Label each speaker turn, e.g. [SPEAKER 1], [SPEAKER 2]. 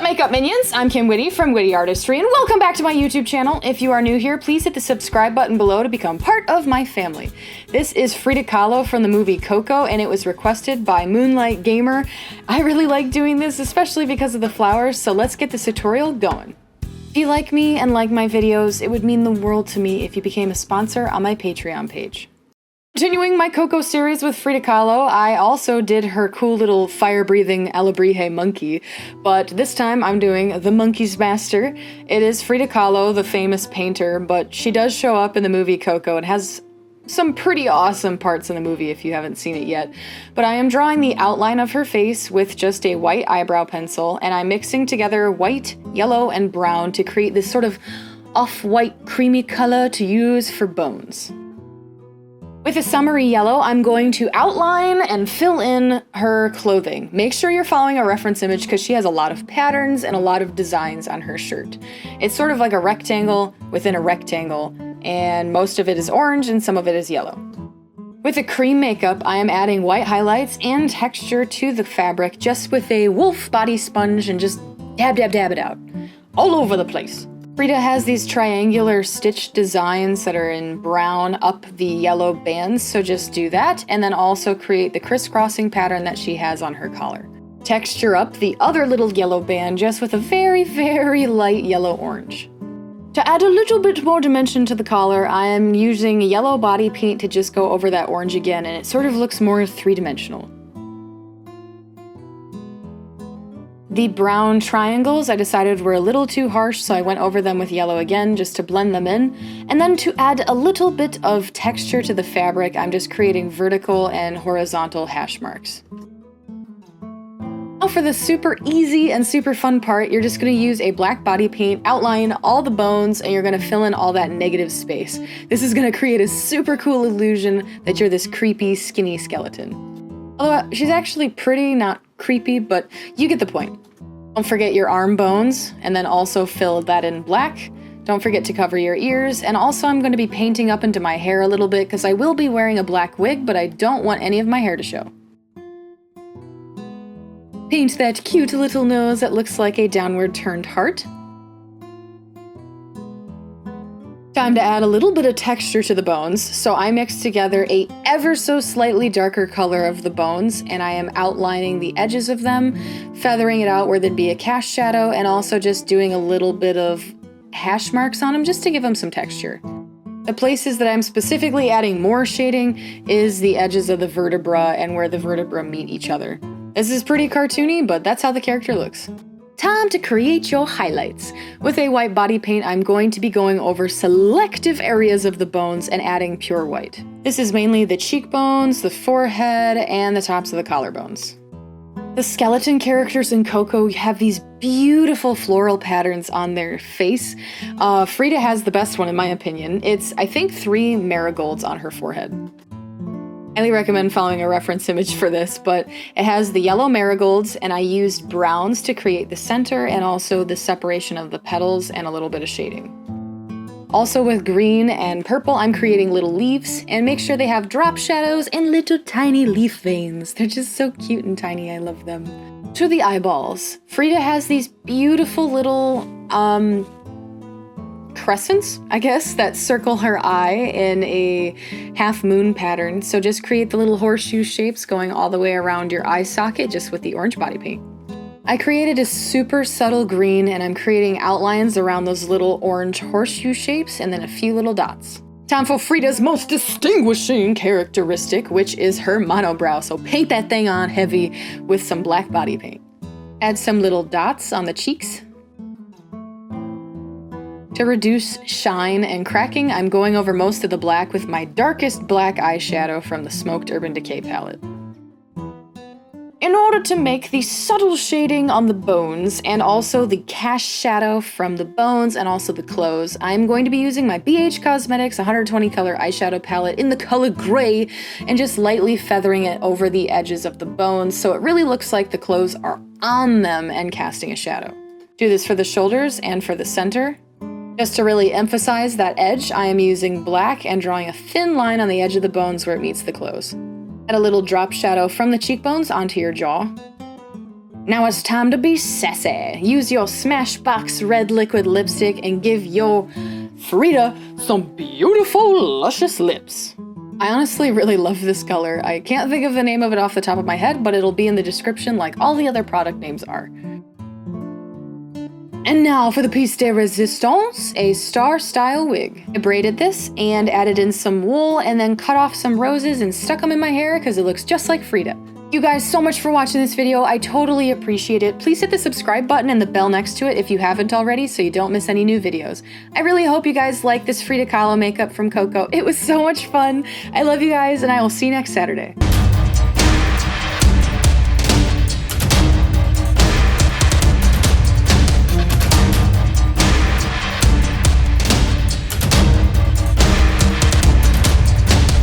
[SPEAKER 1] Makeup Minions, I'm Kim Witte from WitteArtistry, and welcome back to my YouTube channel. If you are new here, please hit the subscribe button below to become part of my family. This is Frida Kahlo from the movie Coco, and it was requested by Moonlight Gamer. I really like doing this, especially because of the flowers, so let's get this tutorial going. If you like me and like my videos, it would mean the world to me if you became a sponsor on my Patreon page. Continuing my Coco series with Frida Kahlo, I also did her cool little fire-breathing Alebrije monkey, but this time I'm doing the monkey's master. It is Frida Kahlo, the famous painter, but she does show up in the movie Coco and has some pretty awesome parts in the movie if you haven't seen it yet. But I am drawing the outline of her face with just a white eyebrow pencil, and I'm mixing together white, yellow, and brown to create this sort of off-white creamy color to use for bones. With a summery yellow, I'm going to outline and fill in her clothing. Make sure you're following a reference image because she has a lot of patterns and a lot of designs on her shirt. It's sort of like a rectangle within a rectangle, and most of it is orange and some of it is yellow. With a cream makeup, I am adding white highlights and texture to the fabric just with a wolf body sponge and just dab, dab, dab it out. All over the place. Frida has these triangular stitch designs that are in brown up the yellow bands, so just do that, and then also create the crisscrossing pattern that she has on her collar. Texture up the other little yellow band just with a very, very light yellow-orange. To add a little bit more dimension to the collar, I am using yellow body paint to just go over that orange again, and it sort of looks more three-dimensional. The brown triangles I decided were a little too harsh, so I went over them with yellow again just to blend them in. And then to add a little bit of texture to the fabric, I'm just creating vertical and horizontal hash marks. Now for the super easy and super fun part, you're just going to use a black body paint, outline all the bones, and you're going to fill in all that negative space. This is going to create a super cool illusion that you're this creepy, skinny skeleton. Although she's actually pretty, not creepy, but you get the point. Don't forget your arm bones, and then also fill that in black. Don't forget to cover your ears, and also I'm going to be painting up into my hair a little bit because I will be wearing a black wig, but I don't want any of my hair to show. Paint that cute little nose that looks like a downward turned heart. Time to add a little bit of texture to the bones, so I mixed together a ever so slightly darker color of the bones, and I am outlining the edges of them, feathering it out where there'd be a cast shadow, and also just doing a little bit of hash marks on them just to give them some texture. The places that I'm specifically adding more shading is the edges of the vertebra and where the vertebra meet each other. This is pretty cartoony, but that's how the character looks. Time to create your highlights. With a white body paint, I'm going to be going over selective areas of the bones and adding pure white. This is mainly the cheekbones, the forehead, and the tops of the collarbones. The skeleton characters in Coco have these beautiful floral patterns on their face. Frida has the best one in my opinion. It's, I think, 3 marigolds on her forehead. I highly recommend following a reference image for this, but it has the yellow marigolds, and I used browns to create the center and also the separation of the petals and a little bit of shading. Also with green and purple, I'm creating little leaves, and make sure they have drop shadows and little tiny leaf veins. They're just so cute and tiny, I love them. To the eyeballs, Frida has these beautiful little, crescents, I guess, that circle her eye in a half moon pattern. So just create the little horseshoe shapes going all the way around your eye socket just with the orange body paint. I created a super subtle green, and I'm creating outlines around those little orange horseshoe shapes and then a few little dots. Time for Frida's most distinguishing characteristic, which is her monobrow. So paint that thing on heavy with some black body paint. Add some little dots on the cheeks. To reduce shine and cracking, I'm going over most of the black with my darkest black eyeshadow from the Smoked Urban Decay palette. In order to make the subtle shading on the bones and also the cast shadow from the bones and also the clothes, I'm going to be using my BH Cosmetics 120 color eyeshadow palette in the color gray and just lightly feathering it over the edges of the bones so it really looks like the clothes are on them and casting a shadow. Do this for the shoulders and for the center. Just to really emphasize that edge, I am using black and drawing a thin line on the edge of the bones where it meets the clothes. Add a little drop shadow from the cheekbones onto your jaw. Now it's time to be sassy. Use your Smashbox red liquid lipstick and give your Frida some beautiful, luscious lips. I honestly really love this color. I can't think of the name of it off the top of my head, but it'll be in the description like all the other product names are. And now for the piece de resistance, a star-style wig. I braided this and added in some wool and then cut off some roses and stuck them in my hair because it looks just like Frida. You guys so much for watching this video. I totally appreciate it. Please hit the subscribe button and the bell next to it if you haven't already so you don't miss any new videos. I really hope you guys like this Frida Kahlo makeup from Coco. It was so much fun. I love you guys and I will see you next Saturday.